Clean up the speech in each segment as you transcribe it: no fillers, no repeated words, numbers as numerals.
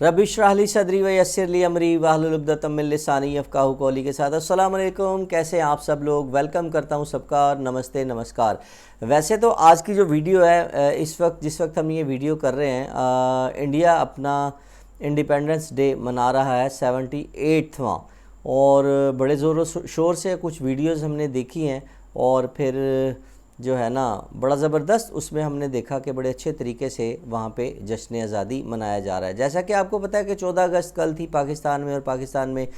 रब इश्रह ली सदरी व यस्सिर ली अमरी वाहलुल उक़दतम मिन लिसानी यफ़क़हू क़ौली के साथ अस्सलाम वालेकुम। कैसे हैं आप सब लोग? वेलकम करता हूं सबका और नमस्ते नमस्कार। वैसे तो आज की जो वीडियो है इस वक्त जिस वक्त हम ये वीडियो कर रहे हैं इंडिया अपना इंडिपेंडेंस डे मना रहा है 78वां, और बड़े ज़ोरों शोर से कुछ वीडियोज़ हमने देखी हैं और फिर जो है ना बड़ा ज़बरदस्त उसमें हमने देखा कि बड़े अच्छे तरीके से वहाँ पे जश्न आज़ादी मनाया जा रहा है। जैसा कि आपको पता है कि 14 अगस्त कल थी पाकिस्तान में, और पाकिस्तान में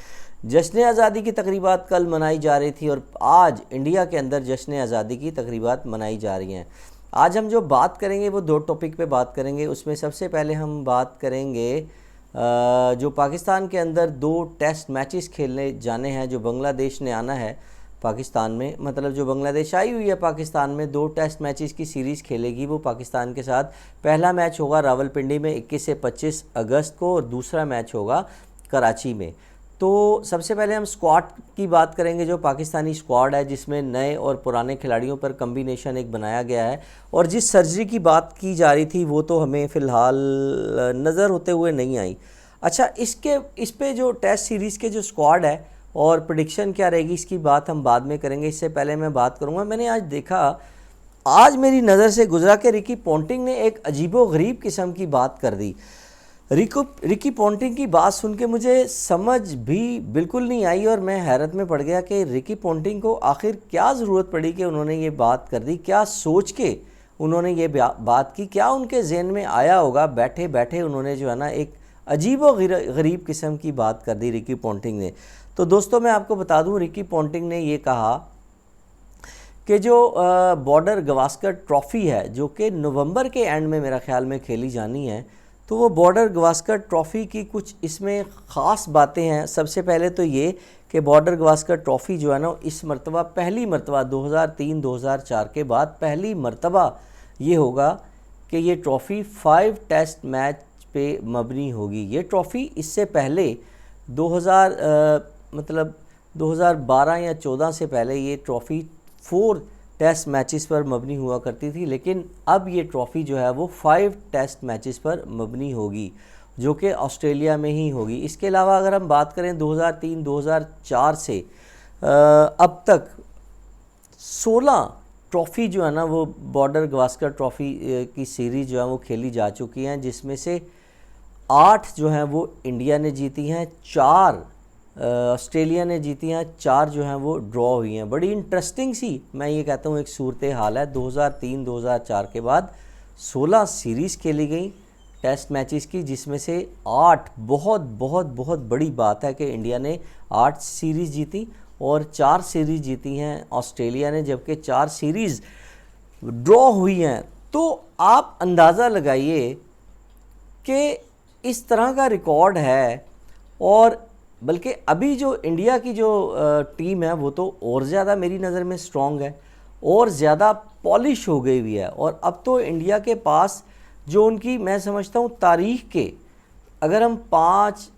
जश्न आज़ादी की तकरीबात कल मनाई जा रही थी, और आज इंडिया के अंदर जश्न आज़ादी की तकरीबात मनाई जा रही हैं। आज हम जो बात करेंगे वो दो टॉपिक पे बात करेंगे। उसमें सबसे पहले हम बात करेंगे जो पाकिस्तान के अंदर 2 टेस्ट मैचेस खेलने जाने हैं, जो बांग्लादेश ने आना है पाकिस्तान में, मतलब जो बांग्लादेश आई हुई है पाकिस्तान में 2 टेस्ट मैचेस की सीरीज़ खेलेगी वो पाकिस्तान के साथ। पहला मैच होगा रावलपिंडी में 21 से 25 अगस्त को, और दूसरा मैच होगा कराची में। तो सबसे पहले हम स्क्वाड की बात करेंगे, जो पाकिस्तानी स्क्वाड है जिसमें नए और पुराने खिलाड़ियों पर कम्बिनेशन एक बनाया गया है। और जिस सर्जरी की बात की जा रही थी वो तो हमें फ़िलहाल नज़र होते हुए नहीं आई। अच्छा, इस पे जो टेस्ट सीरीज़ के जो स्क्वाड है और प्रेडिक्शन क्या रहेगी इसकी बात हम बाद में करेंगे। इससे पहले मैं बात करूंगा, मैंने आज देखा, आज मेरी नज़र से गुजरा कि रिकी पॉन्टिंग ने एक अजीबो-गरीब किस्म की बात कर दी। रिकी पॉन्टिंग की बात सुन के मुझे समझ भी बिल्कुल नहीं आई, और मैं हैरत में पड़ गया कि रिकी पॉन्टिंग को आखिर क्या ज़रूरत पड़ी कि उन्होंने ये बात कर दी, क्या सोच के उन्होंने ये बात की, क्या उनके जहन में आया होगा। बैठे बैठे उन्होंने जो है ना एक अजीबो-गरीब किस्म की बात कर दी रिकी पॉन्टिंग ने। तो दोस्तों मैं आपको बता दूं, रिकी पॉन्टिंग ने ये कहा कि जो बॉर्डर गवास्कर ट्रॉफ़ी है जो कि नवंबर के एंड में मेरा ख्याल में खेली जानी है, तो वो बॉर्डर गवास्कर ट्रॉफ़ी की कुछ इसमें ख़ास बातें हैं। सबसे पहले तो ये कि बॉर्डर गवास्कर ट्रॉफ़ी जो है ना इस मरतबा पहली मरतबा 2003-2004 के बाद पहली मरतबा ये होगा कि ये ट्रॉफ़ी 5 टेस्ट मैच पे मबनी होगी। ये ट्रॉफ़ी इससे पहले 2012 या 14 से पहले ये ट्रॉफ़ी 4 टेस्ट मैचेस पर मबनी हुआ करती थी, लेकिन अब ये ट्रॉफ़ी जो है वो 5 टेस्ट मैचेस पर मबनी होगी, जो कि ऑस्ट्रेलिया में ही होगी। इसके अलावा अगर हम बात करें 2003-2004 से अब तक 16 ट्रॉफ़ी जो है ना वो बॉर्डर गवास्कर ट्रॉफ़ी की सीरीज़ जो है वो खेली जा चुकी हैं, जिसमें से 8 जो हैं वो इंडिया ने जीती हैं, 4 ऑस्ट्रेलिया ने जीती हैं, 4 जो हैं वो ड्रॉ हुई हैं। बड़ी इंटरेस्टिंग सी मैं ये कहता हूँ एक सूरत हाल है। 2003-2004 के बाद 16 सीरीज़ खेली गई टेस्ट मैचेस की, जिसमें से 8 बहुत बहुत बहुत बड़ी बात है कि इंडिया ने 8 सीरीज़ जीती, और 4 सीरीज़ जीती हैं ऑस्ट्रेलिया ने, जबकि 4 सीरीज़ ड्रॉ हुई हैं। तो आप अंदाज़ा लगाइए कि इस तरह का रिकॉर्ड है, और बल्कि अभी जो इंडिया की जो टीम है वो तो और ज़्यादा मेरी नज़र में स्ट्रॉन्ग है और ज़्यादा पॉलिश हो गई हुई है। और अब तो इंडिया के पास जो उनकी मैं समझता हूँ तारीख़ के, अगर हम 5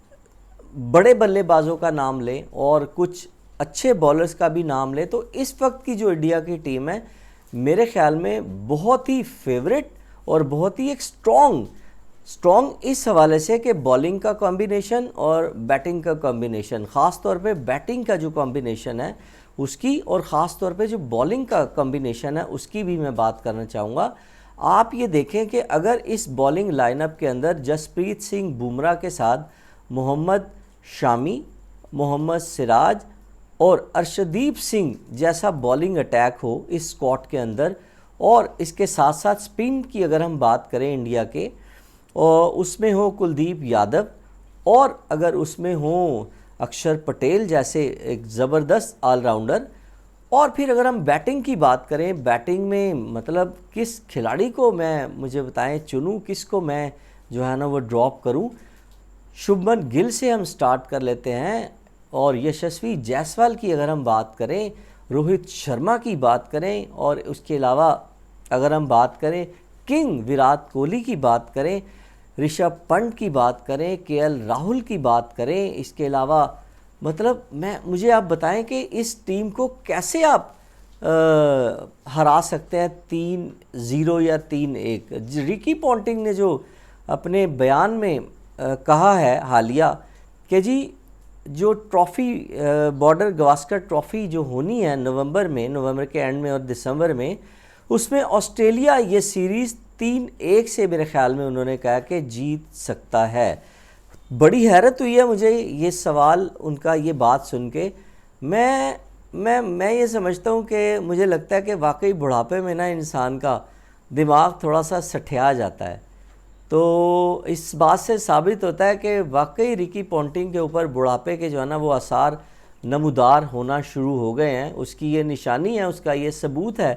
बड़े बल्लेबाजों का नाम लें और कुछ अच्छे बॉलर्स का भी नाम लें, तो इस वक्त की जो इंडिया की टीम है मेरे ख़्याल में बहुत ही फेवरेट और बहुत ही एक स्ट्रॉन्ग इस हवाले से कि बॉलिंग का कॉम्बिनेशन और बैटिंग का कॉम्बिनेशन, ख़ास तौर पे बैटिंग का जो कॉम्बिनेशन है उसकी, और ख़ास तौर पे जो बॉलिंग का कॉम्बिनेशन है उसकी भी मैं बात करना चाहूँगा। आप ये देखें कि अगर इस बॉलिंग लाइनअप के अंदर जसप्रीत सिंह बुमराह के साथ मोहम्मद शामी, मोहम्मद सिराज और अर्शदीप सिंह जैसा बॉलिंग अटैक हो इस स्क्वाड के अंदर, और इसके साथ साथ स्पिन की अगर हम बात करें इंडिया के, और उसमें हो कुलदीप यादव, और अगर उसमें हो अक्षर पटेल जैसे एक ज़बरदस्त ऑलराउंडर, और फिर अगर हम बैटिंग की बात करें, बैटिंग में मतलब किस खिलाड़ी को मैं मुझे बताएं चुनूं, किस को मैं जो है ना वो ड्रॉप करूं। शुभमन गिल से हम स्टार्ट कर लेते हैं, और यशस्वी जायसवाल की अगर हम बात करें, रोहित शर्मा की बात करें, और उसके अलावा अगर हम बात करें किंग विराट कोहली की बात करें, ऋषभ पंत की बात करें, केएल राहुल की बात करें, इसके अलावा मतलब मुझे आप बताएं कि इस टीम को कैसे आप हरा सकते हैं 3-0 या 3-1। रिकी पॉन्टिंग ने जो अपने बयान में कहा है हालिया कि जी जो ट्रॉफ़ी बॉर्डर गवास्कर ट्रॉफ़ी जो होनी है नवंबर के एंड में और दिसंबर में, उसमें ऑस्ट्रेलिया ये सीरीज़ 3-1 से मेरे ख़्याल में उन्होंने कहा कि जीत सकता है। बड़ी हैरत हुई है मुझे ये सवाल उनका, ये बात सुन के। मैं ये समझता हूँ कि मुझे लगता है कि वाकई बुढ़ापे में ना इंसान का दिमाग थोड़ा सा सठिया जाता है। तो इस बात से साबित होता है कि वाकई रिकी पॉन्टिंग के ऊपर बुढ़ापे के जो है ना वो आसार नमूदार होना शुरू हो गए हैं। उसकी ये निशानी है, उसका ये सबूत है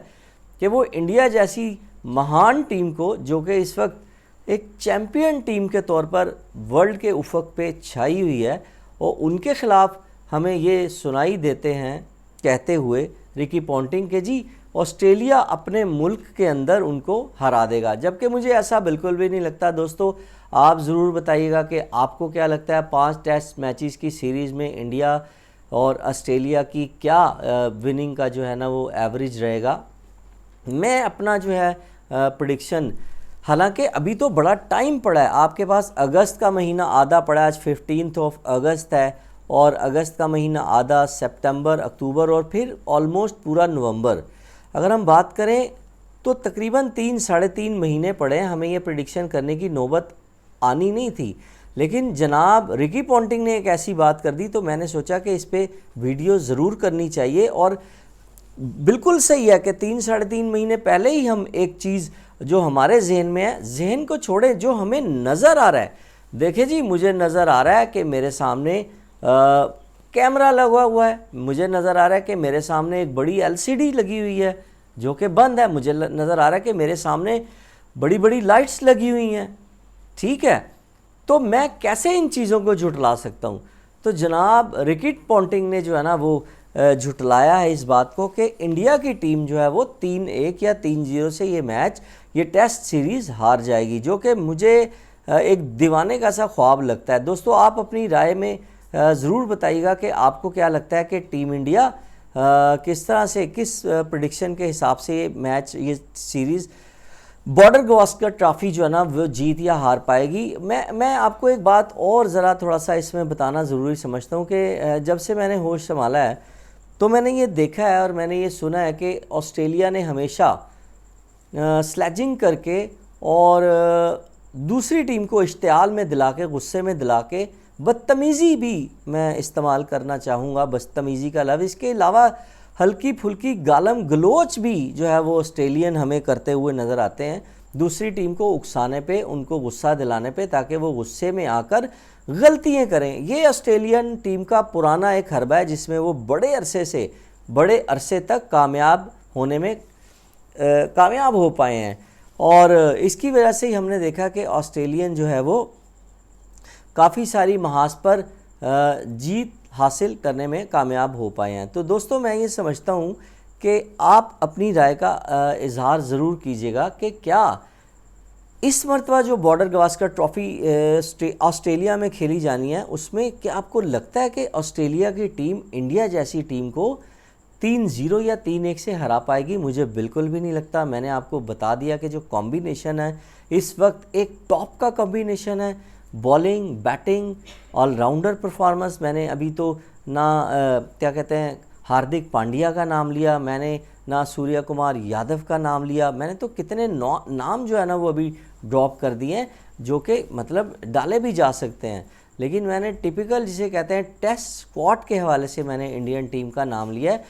कि वो इंडिया जैसी महान टीम को, जो कि इस वक्त एक चैम्पियन टीम के तौर पर वर्ल्ड के उफक पे छाई हुई है, और उनके ख़िलाफ़ हमें ये सुनाई देते हैं कहते हुए रिकी पॉन्टिंग के जी ऑस्ट्रेलिया अपने मुल्क के अंदर उनको हरा देगा, जबकि मुझे ऐसा बिल्कुल भी नहीं लगता। दोस्तों आप ज़रूर बताइएगा कि आपको क्या लगता है 5 टेस्ट मैचेस की सीरीज़ में इंडिया और ऑस्ट्रेलिया की क्या विनिंग का जो है ना वो एवरेज रहेगा। मैं अपना जो है प्रेडिक्शन, हालांकि अभी तो बड़ा टाइम पड़ा है आपके पास, अगस्त का महीना आधा पड़ा है, आज 15 अगस्त है, और अगस्त का महीना आधा, सितंबर, अक्टूबर और फिर ऑलमोस्ट पूरा नवंबर। अगर हम बात करें तो तकरीबन 3-3.5 महीने पड़े हैं, हमें ये प्रेडिक्शन करने की नौबत आनी नहीं थी। लेकिन जनाब रिकी पॉन्टिंग ने एक ऐसी बात कर दी तो मैंने सोचा कि इस पर वीडियो ज़रूर करनी चाहिए। और बिल्कुल सही है कि 3-3.5 महीने पहले ही हम एक चीज़ जो हमारे जहन में है, जहन को छोड़ें, जो हमें नज़र आ रहा है। देखिए जी, मुझे नज़र आ रहा है कि मेरे सामने कैमरा लगा हुआ है, मुझे नज़र आ रहा है कि मेरे सामने एक बड़ी LCD लगी हुई है जो कि बंद है, मुझे नज़र आ रहा है कि मेरे सामने बड़ी बड़ी लाइट्स लगी हुई हैं। ठीक है, तो मैं कैसे इन चीज़ों को झुटला सकता हूँ? तो जनाब रिकी पॉन्टिंग ने जो है ना वो झुटलाया है इस बात को कि इंडिया की टीम जो है वो 3-1 या 3-0 से ये मैच, ये टेस्ट सीरीज़ हार जाएगी, जो कि मुझे एक दीवाने का सा ख्वाब लगता है। दोस्तों आप अपनी राय में ज़रूर बताइएगा कि आपको क्या लगता है कि टीम इंडिया किस तरह से, किस प्रेडिक्शन के हिसाब से ये मैच, ये सीरीज़ बॉर्डर गवास्कर ट्रॉफी जो है ना वो जीत या हार पाएगी। मैं आपको एक बात और ज़रा थोड़ा सा इसमें बताना ज़रूरी समझता हूँ कि जब से मैंने होश संभाला है तो मैंने ये देखा है और मैंने ये सुना है कि ऑस्ट्रेलिया ने हमेशा स्लेजिंग करके और दूसरी टीम को इश्तियाल में दिला के, गुस्से में दिला के, बदतमीज़ी भी मैं इस्तेमाल करना चाहूँगा, बदतमीज़ी का लफ्ज़, इसके अलावा हल्की फुल्की गालम गलोच भी जो है वो ऑस्ट्रेलियन हमें करते हुए नज़र आते हैं, दूसरी टीम को उकसाने पे, उनको गुस्सा दिलाने पे, ताकि वो गुस्से में आकर गलतियां करें। ये ऑस्ट्रेलियन टीम का पुराना एक हरबा है जिसमें वो बड़े अरसे तक कामयाब होने में कामयाब हो पाए हैं, और इसकी वजह से ही हमने देखा कि ऑस्ट्रेलियन जो है वो काफ़ी सारी महाज पर जीत हासिल करने में कामयाब हो पाए हैं। तो दोस्तों मैं ये समझता हूँ कि आप अपनी राय का इजहार ज़रूर कीजिएगा कि क्या इस मरतबा जो बॉर्डर गवास्कर ट्रॉफ़ी ऑस्ट्रेलिया में खेली जानी है, उसमें क्या आपको लगता है कि ऑस्ट्रेलिया की टीम इंडिया जैसी टीम को 3-0 या 3-1 से हरा पाएगी? मुझे बिल्कुल भी नहीं लगता। मैंने आपको बता दिया कि जो कॉम्बिनेशन है इस वक्त एक टॉप का कॉम्बिनेशन है, बॉलिंग, बैटिंग, ऑलराउंडर परफॉर्मेंस। मैंने अभी तो ना क्या कहते हैं हार्दिक पांड्या का नाम लिया, मैंने ना सूर्य कुमार यादव का नाम लिया, मैंने तो कितने नाम जो है ना वो अभी ड्रॉप कर दिए हैं जो कि मतलब डाले भी जा सकते हैं, लेकिन मैंने टिपिकल जिसे कहते हैं टेस्ट स्क्वाड के हवाले से मैंने इंडियन टीम का नाम लिया है।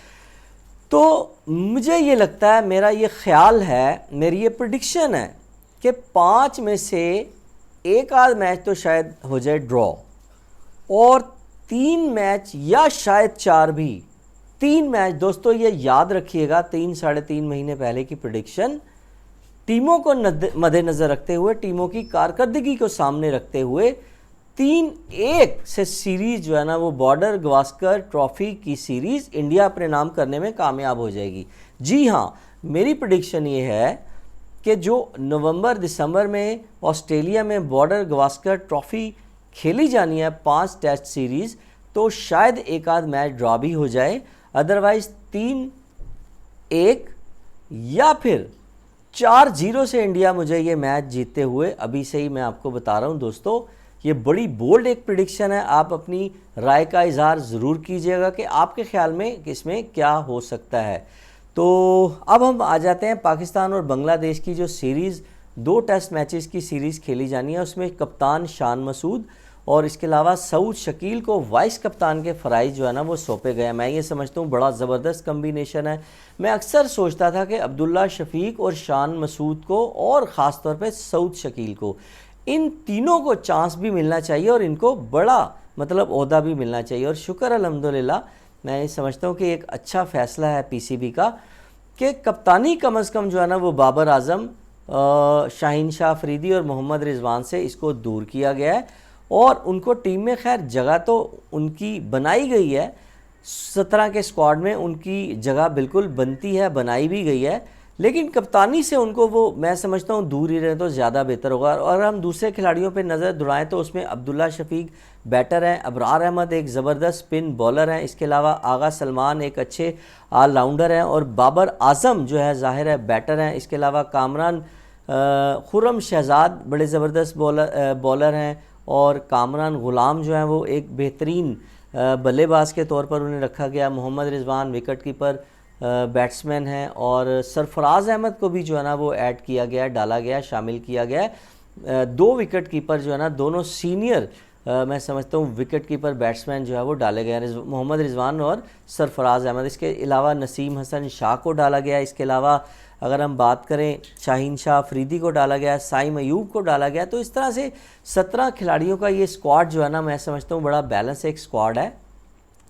तो मुझे ये लगता है, मेरा ये ख्याल है, मेरी ये प्रेडिक्शन है कि 5 में से एक आध मैच तो शायद हो जाए ड्रॉ, और 3 मैच या शायद 4 भी, 3 मैच। दोस्तों ये याद रखिएगा, 3-3.5 महीने पहले की प्रेडिक्शन, टीमों को मद्देनज़र रखते हुए, टीमों की कारकर्दगी को सामने रखते हुए 3-1 से सीरीज़ जो है ना वो बॉर्डर गवास्कर ट्रॉफ़ी की सीरीज़ इंडिया अपने नाम करने में कामयाब हो जाएगी। जी हाँ, मेरी प्रेडिक्शन ये है कि जो नवंबर दिसंबर में ऑस्ट्रेलिया में बॉर्डर गवास्कर ट्रॉफ़ी खेली जानी है 5 टेस्ट सीरीज़, तो शायद एक आध मैच ड्रॉ भी हो जाए, अदरवाइज़ 3-1 या फिर 4-0 से इंडिया मुझे ये मैच जीतते हुए, अभी से ही मैं आपको बता रहा हूँ दोस्तों, ये बड़ी बोल्ड एक प्रिडिक्शन है, आप अपनी राय का इजहार ज़रूर कीजिएगा कि आपके ख्याल में इसमें क्या हो सकता है। तो अब हम आ जाते हैं पाकिस्तान और बांग्लादेश की जो सीरीज़ 2 टेस्ट मैचेस की सीरीज़ खेली जानी है, उसमें कप्तान शान मसूद और इसके अलावा सऊद शकील को वाइस कप्तान के फ़राइज़ जो है ना वो सौंपे गए हैं। मैं ये समझता हूँ बड़ा ज़बरदस्त कम्बिनेशन है। मैं अक्सर सोचता था कि अब्दुल्ला शफीक और शान मसूद को और ख़ास तौर पे सऊद शकील को, इन तीनों को चांस भी मिलना चाहिए और इनको बड़ा मतलब ओहदा भी मिलना चाहिए। और शुक्र अल्हम्दुलिल्लाह, मैं ये समझता हूँ कि एक अच्छा फ़ैसला है पीसीबी का कि कप्तानी कम अज़ कम जो है ना वो बाबर आज़म, शाहीन शाह अफरीदी और मोहम्मद रिजवान से इसको दूर किया गया है और उनको टीम में खैर जगह तो उनकी बनाई गई है, 17 के स्क्वाड में उनकी जगह बिल्कुल बनती है, बनाई भी गई है, लेकिन कप्तानी से उनको वो मैं समझता हूँ दूर ही रहे तो ज़्यादा बेहतर होगा। और हम दूसरे खिलाड़ियों पे नज़र दौड़ाएँ तो उसमें अब्दुल्ला शफीक बैटर हैं, अबरार अहमद एक ज़बरदस्त स्पिन बॉलर हैं, इसके अलावा आगा सलमान एक अच्छे ऑलराउंडर हैं और बाबर आज़म जो है ज़ाहिर है बैटर हैं। इसके अलावा कामरान खुर्रम शहजाद बड़े ज़बरदस्त बॉलर हैं और कामरान ग़ुलाम जो हैं वो एक बेहतरीन बल्लेबाज के तौर पर उन्हें रखा गया। Mohammad Rizwan wicket keeper batsman हैं और सरफराज अहमद को भी जो है ना वो ऐड किया गया, डाला गया, शामिल किया गया है। 2 विकेट कीपर जो है ना दोनों सीनियर मैं समझता हूँ विकेट कीपर बैट्समैन जो है वो डाले गए हैं, मोहम्मद रिजवान और सरफराज अहमद। इसके अलावा नसीम हसन शाह को डाला गया। इसके अलावा अगर हम बात करें शाहीन शाह अफरीदी को डाला गया, साइम अयूब को डाला गया। तो इस तरह से 17 खिलाड़ियों का ये स्क्वाड जो है ना मैं समझता हूँ बड़ा बैलेंस एक स्क्वाड है,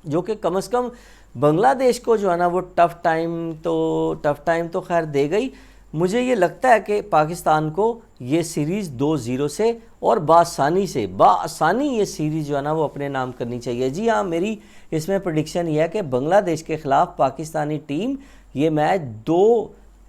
जो कि कम से कम बांग्लादेश को जो है ना वो टफ़ टाइम तो खैर दे गई। मुझे ये लगता है कि पाकिस्तान को ये सीरीज़ 2-0 से और बासानी ये सीरीज़ जो है ना वो अपने नाम करनी चाहिए। जी हाँ, मेरी इसमें प्रेडिक्शन ये है कि बांग्लादेश के ख़िलाफ़ पाकिस्तानी टीम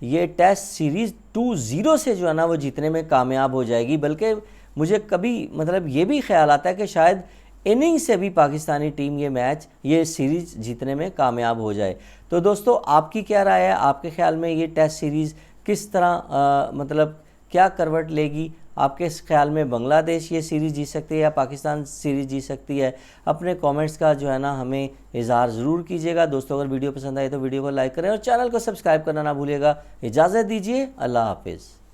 ये टेस्ट सीरीज़ 2-0 से जो है ना वो जीतने में कामयाब हो जाएगी। बल्कि मुझे कभी मतलब ये भी ख्याल आता है कि शायद इनिंग से भी पाकिस्तानी टीम ये सीरीज़ जीतने में कामयाब हो जाए। तो दोस्तों, आपकी क्या राय है? आपके ख्याल में ये टेस्ट सीरीज़ किस तरह मतलब क्या करवट लेगी? आपके ख्याल में बांग्लादेश ये सीरीज़ जीत सकती है या पाकिस्तान सीरीज़ जीत सकती है? अपने कमेंट्स का जो है ना हमें इज़हार ज़रूर कीजिएगा। दोस्तों, अगर वीडियो पसंद आए तो वीडियो को लाइक करें और चैनल को सब्सक्राइब करना ना भूलिएगा। इजाज़त दीजिए, अल्लाह हाफिज़।